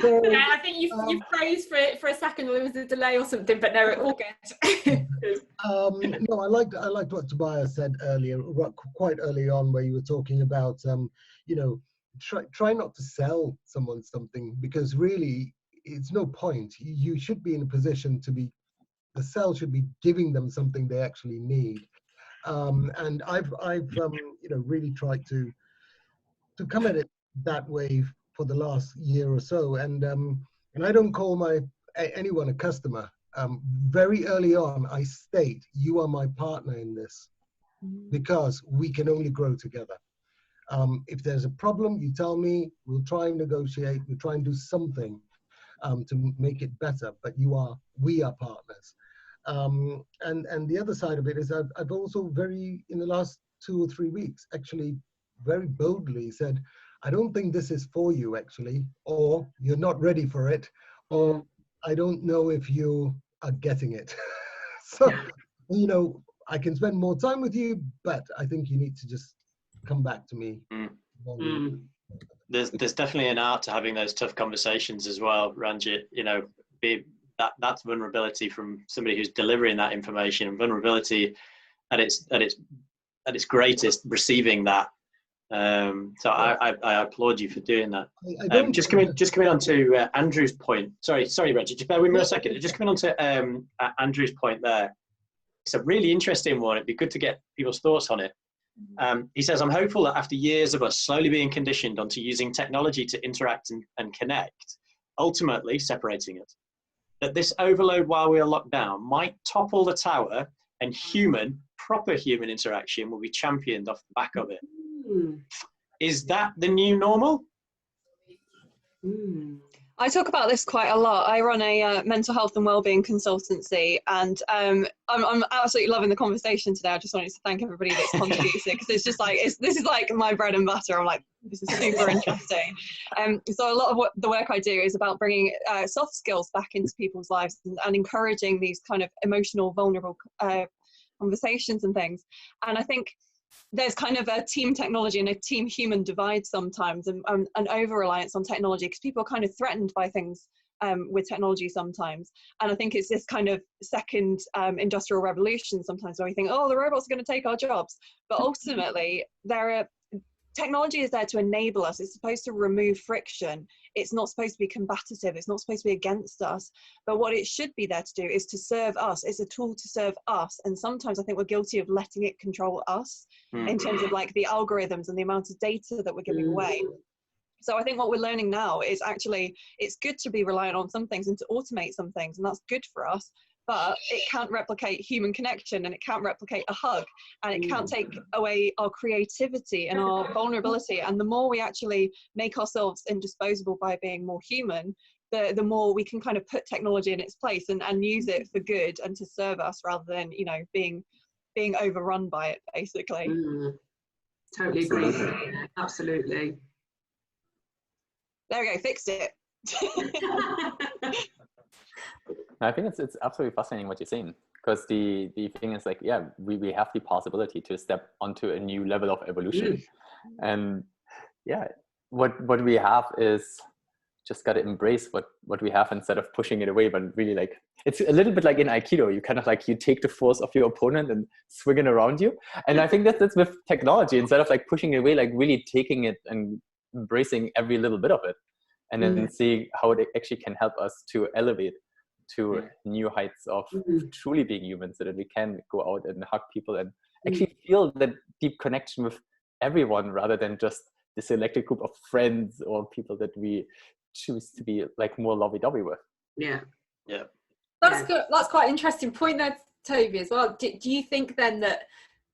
Yeah, I think you froze for a second, or there was a delay or something, but no, all good. No, I liked what Tobias said earlier, quite early on, where you were talking about, you know, try not to sell someone something, because really, it's no point. You should be in a position to be, the sell should be giving them something they actually need. And I've you know, really tried to come at it that way for the last year or so. And I don't call anyone a customer. Very early on, I state, you are my partner in this, because we can only grow together. If there's a problem, you tell me, we'll try and negotiate, we'll try and do something to make it better, but we are partners. And the other side of it is I've also in the last 2 or 3 weeks, actually very boldly said, I don't think this is for you actually, or you're not ready for it, or I don't know if you are getting it. So, you know, I can spend more time with you, but I think you need to just come back to me. There's definitely an art to having those tough conversations as well, Ranjit. You know, that's vulnerability from somebody who's delivering that information, and vulnerability at its greatest, receiving that. So I applaud you for doing that. Just coming on to Andrew's point. Sorry, Reggie. Just bear with me a second. Just coming on to Andrew's point there. It's a really interesting one. It'd be good to get people's thoughts on it. He says, I'm hopeful that after years of us slowly being conditioned onto using technology to interact and connect, ultimately separating us, that this overload while we are locked down might topple the tower, and proper human interaction will be championed off the back of it. Is that the new normal? I talk about this quite a lot. I run a mental health and wellbeing consultancy, and I'm absolutely loving the conversation today. I just wanted to thank everybody that's contributed, because it's just like this is like my bread and butter. I'm like, this is super interesting. So a lot of the work I do is about bringing soft skills back into people's lives, and encouraging these kind of emotional, vulnerable conversations and things. And I think there's kind of a team technology and a team human divide sometimes, and an over-reliance on technology, because people are kind of threatened by things with technology sometimes. And I think it's this kind of second industrial revolution sometimes, where we think, oh, the robots are going to take our jobs. But ultimately, technology is there to enable us. It's supposed to remove friction. It's not supposed to be combative. It's not supposed to be against us. But what it should be there to do is to serve us. It's a tool to serve us. And sometimes I think we're guilty of letting it control us in terms of like the algorithms and the amount of data that we're giving away. So I think what we're learning now is actually it's good to be reliant on some things and to automate some things, and that's good for us. But it can't replicate human connection, and it can't replicate a hug, and it can't take away our creativity and our vulnerability. And the more we actually make ourselves indisposable by being more human, the more we can kind of put technology in its place and use it for good and to serve us, rather than, you know, being overrun by it, basically. Totally agree. Absolutely. There we go, fixed it. I think it's absolutely fascinating what you're saying, because the thing is like, yeah, we have the possibility to step onto a new level of evolution. And yeah, what we have is just got to embrace what we have instead of pushing it away. But really, like, it's a little bit like in Aikido, you kind of like, you take the force of your opponent and swing it around you. And I think that's with technology, instead of like pushing it away, like really taking it and embracing every little bit of it, and then seeing how it actually can help us to elevate to new heights of truly being human, so that we can go out and hug people and actually feel that deep connection with everyone, rather than just the selected group of friends or people that we choose to be like more lovey-dovey with. That's good. That's quite an interesting point there, Toby, as well. Do you think then that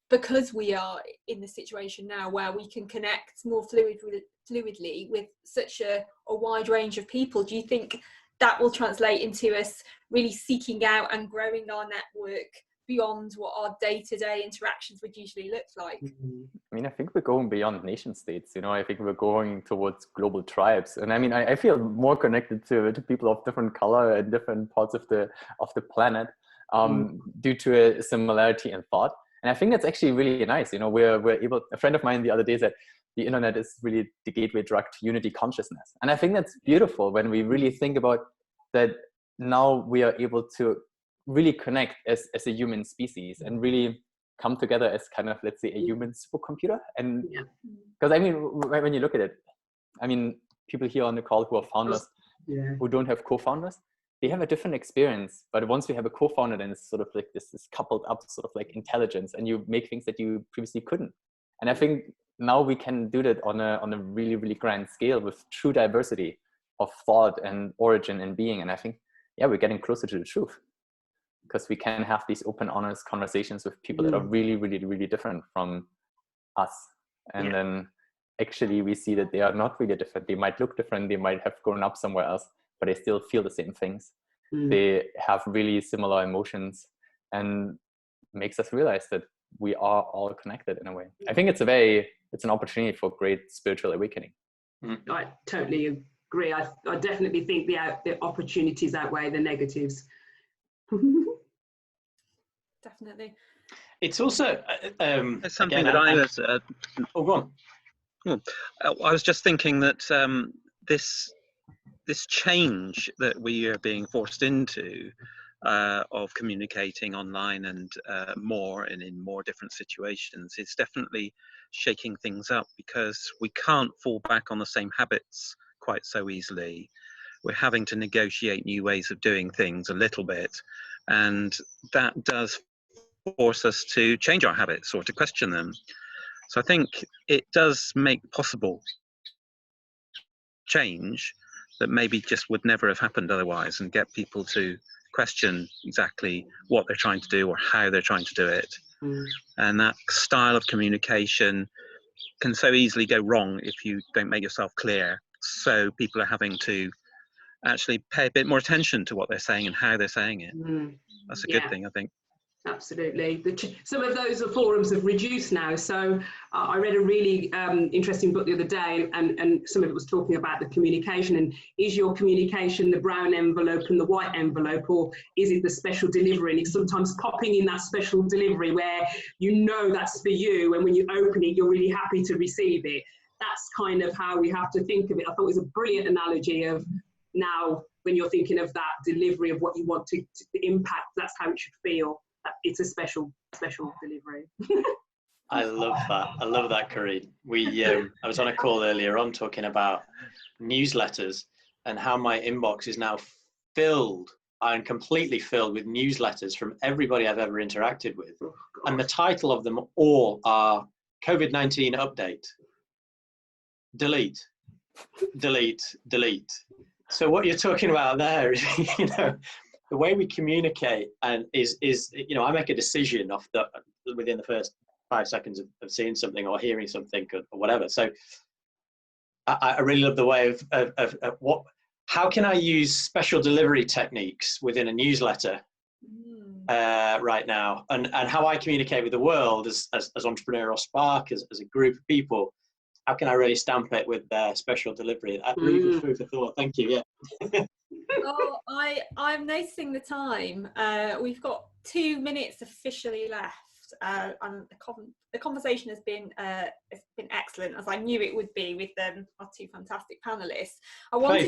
because we are in the situation now where we can connect more fluidly with such a wide range of people, do you think that will translate into us really seeking out and growing our network beyond what our day-to-day interactions would usually look like? I mean, I think we're going beyond nation states, you know. I think we're going towards global tribes. And I mean, I feel more connected to people of different color and different parts of the planet due to a similarity in thought. And I think that's actually really nice. You know, we're able, a friend of mine the other day said, the internet is really the gateway drug to unity consciousness. And I think that's beautiful when we really think about that. Now we are able to really connect as a human species and really come together as kind of, let's say, a human supercomputer. And because I mean, when you look at it, I mean, people here on the call who are founders, who don't have co-founders, they have a different experience. But once we have a co-founder, then it's sort of like this coupled up sort of like intelligence, and you make things that you previously couldn't. And I think now we can do that on a really, really grand scale with true diversity of thought and origin and being. And I think, yeah, we're getting closer to the truth, because we can have these open, honest conversations with people that are really, really, really different from us. And then actually we see that they are not really different. They might look different. They might have grown up somewhere else, but they still feel the same things. They have really similar emotions, and makes us realize that we are all connected in a way. I think it's an opportunity for great spiritual awakening. I totally agree. I definitely think the opportunities outweigh the negatives. Definitely. It's also there's something that I was go on. I was just thinking that this this change that we are being forced into of communicating online and more and in more different situations is definitely shaking things up, because we can't fall back on the same habits quite so easily. We're having to negotiate new ways of doing things a little bit, and that does force us to change our habits or to question them. So I think it does make possible change that maybe just would never have happened otherwise, and get people to question exactly what they're trying to do or how they're trying to do it. And that style of communication can so easily go wrong if you don't make yourself clear. So people are having to actually pay a bit more attention to what they're saying and how they're saying it. That's a good thing, I think. Absolutely. Some of those forums have reduced now. So I read a really interesting book the other day, and some of it was talking about the communication. And is your communication the brown envelope and the white envelope, or is it the special delivery? And it's sometimes popping in that special delivery where you know that's for you, and when you open it, you're really happy to receive it. That's kind of how we have to think of it. I thought it was a brilliant analogy of now when you're thinking of that delivery of what you want to impact, that's how it should feel. It's a special delivery. I love that, Kareen. I was on a call earlier on talking about newsletters and how my inbox is now filled and completely filled with newsletters from everybody I've ever interacted with. And the title of them all are COVID-19 update. Delete. So what you're talking about there is, the way we communicate and is I make a decision within the first 5 seconds of seeing something or hearing something or whatever. So I really love the way of how can I use special delivery techniques within a newsletter right now, and how I communicate with the world as Entrepreneur or Spark, as a group of people. How can I really stamp it with special delivery? That's really good food for thought. Thank you. Yeah. Oh, I'm noticing the time. We've got 2 minutes officially left, and the conversation has been excellent, as I knew it would be with our 2 fantastic panelists.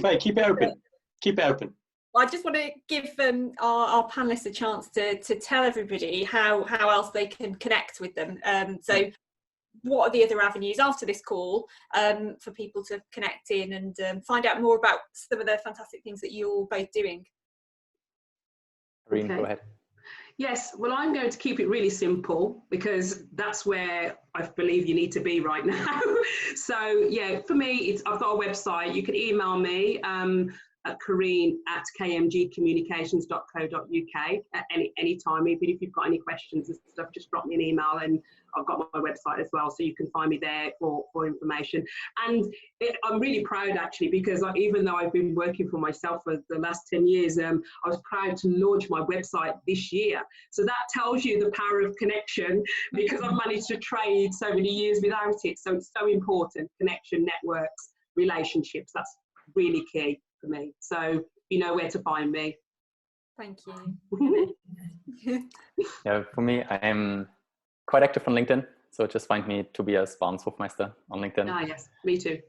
Faye, keep it open. Keep it open. I just want to give our panelists a chance to tell everybody how else they can connect with them. So what are the other avenues after this call for people to connect in and find out more about some of the fantastic things that you're both doing? Kareen, go ahead. Yes, well, I'm going to keep it really simple, because that's where I believe you need to be right now. So yeah, for me, I've got a website. You can email me at kareen@kmgcommunications.co.uk at any time. Even if you've got any questions and stuff, just drop me an email, and I've got my website as well, so you can find me there for information. And I'm really proud, actually, because even though I've been working for myself for the last 10 years, I was proud to launch my website this year. So that tells you the power of connection, because I've managed to trade so many years without it. So it's so important: connection, networks, relationships. That's really key for me. So you know where to find me. Thank you. Yeah, for me, I am quite active on LinkedIn, so just find me Tobias Hofmeister on LinkedIn. Ah, yes, me too.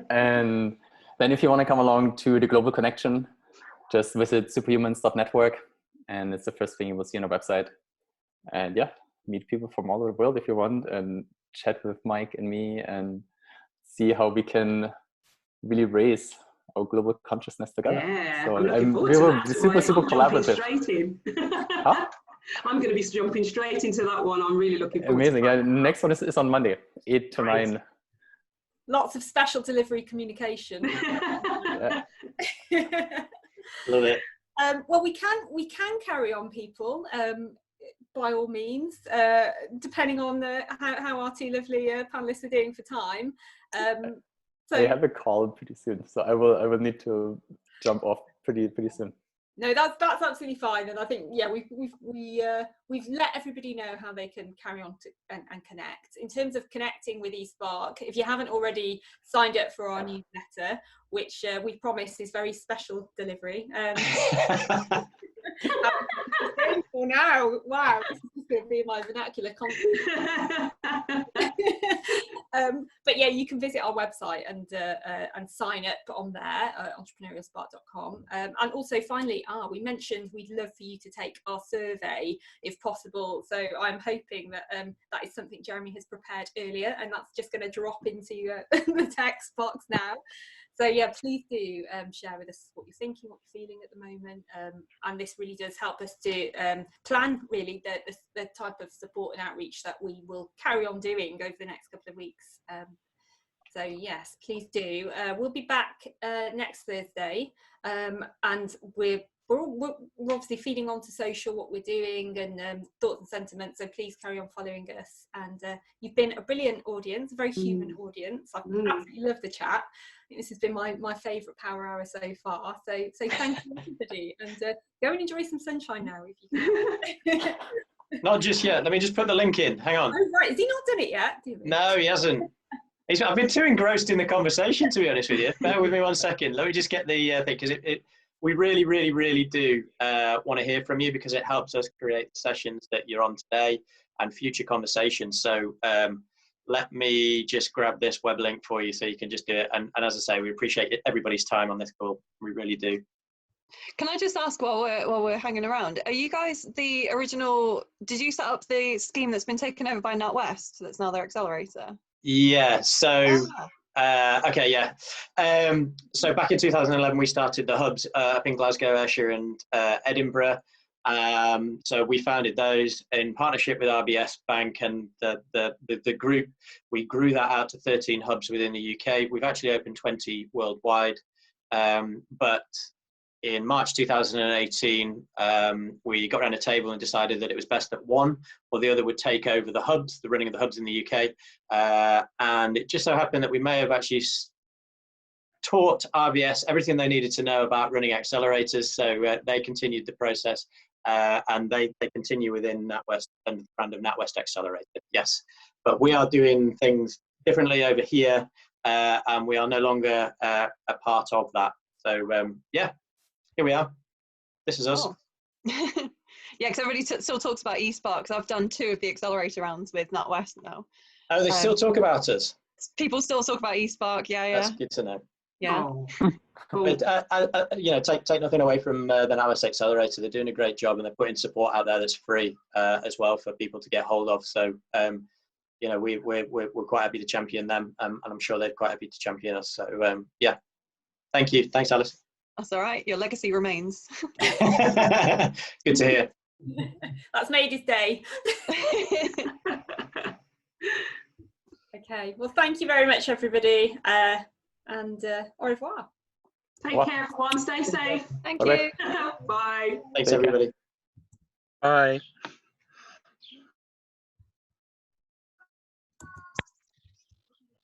And then if you want to come along to the Global Connection, just visit superhumans.network, and it's the first thing you will see on our website. And yeah, meet people from all over the world if you want, and chat with Mike and me, and see how we can really raise our global consciousness together. Yeah, so I'm looking forward to that. super collaborative. Straight in. Huh? I'm going to be jumping straight into that one. I'm really looking forward Amazing. to that. Yeah, next one is on Monday, 8 to 9. Lots of special delivery communication. Love it. Well, we can carry on, people, by all means, depending on how our 2 lovely panelists are doing for time. So I have a call pretty soon, so I will need to jump off pretty soon. No, that's absolutely fine, and I think we've let everybody know how they can carry on and connect. In terms of connecting with eSpark, if you haven't already signed up for our newsletter, which we promise is very special delivery. For now, wow, this is going to be my vernacular content. But yeah, you can visit our website and sign up on there, entrepreneurialspark.com. And also, finally, we mentioned we'd love for you to take our survey if possible. So I'm hoping that that is something Jeremy has prepared earlier, and that's just going to drop into the text box now. So yeah, please do share with us what you're thinking, what you're feeling at the moment, and this really does help us to plan really the type of support and outreach that we will carry on doing over the next couple of weeks. So yes, please do. We'll be back next Thursday, and we're obviously feeding onto social what we're doing and thoughts and sentiments, so please carry on following us. And you've been a brilliant audience, a very human audience. I've absolutely loved the chat. I think this has been my favourite power hour so far, so thank you everybody, and go and enjoy some sunshine now if you can. Not just yet, let me just put the link in, hang on. Oh right, has he not done it yet? No, he hasn't. I've been too engrossed in the conversation, to be honest with you. Bear with me 1 second. Let me just get the thing, because we really, really, really do want to hear from you, because it helps us create sessions that you're on today and future conversations. So let me just grab this web link for you so you can just do it. And as I say, we appreciate everybody's time on this call. We really do. Can I just ask while we're hanging around, are you guys the original, did you set up the scheme that's been taken over by NatWest that's now their accelerator? Yeah, so okay, yeah. So back in 2011, we started the hubs up in Glasgow, Ayrshire, and Edinburgh. So we founded those in partnership with RBS Bank and the group. We grew that out to 13 hubs within the UK. We've actually opened 20 worldwide. But in March 2018, we got around a table and decided that it was best that one or the other would take over the hubs, the running of the hubs in the UK. And it just so happened that we may have actually taught RBS everything they needed to know about running accelerators. So they continued the process, and they continue within NatWest and the brand of NatWest Accelerator. Yes, but we are doing things differently over here, and we are no longer a part of that. So yeah. Here we are. This is us. Oh. Yeah, because everybody still talks about eSpark. I've done 2 of the accelerator rounds with NatWest now. Oh, they still talk about us? People still talk about eSpark, yeah. That's good to know. Yeah. Oh, cool. But, you know, take nothing away from the NatWest Accelerator. They're doing a great job, and they're putting support out there that's free as well for people to get hold of. So, you know, we're quite happy to champion them, and I'm sure they're quite happy to champion us. So, yeah, thank you. Thanks, Alice. That's all right. Your legacy remains. Good to hear. That's made his day. Okay, well, thank you very much, everybody, and au revoir. Take care, everyone. Stay safe. Thank you. Bye. Thanks, everybody. Bye.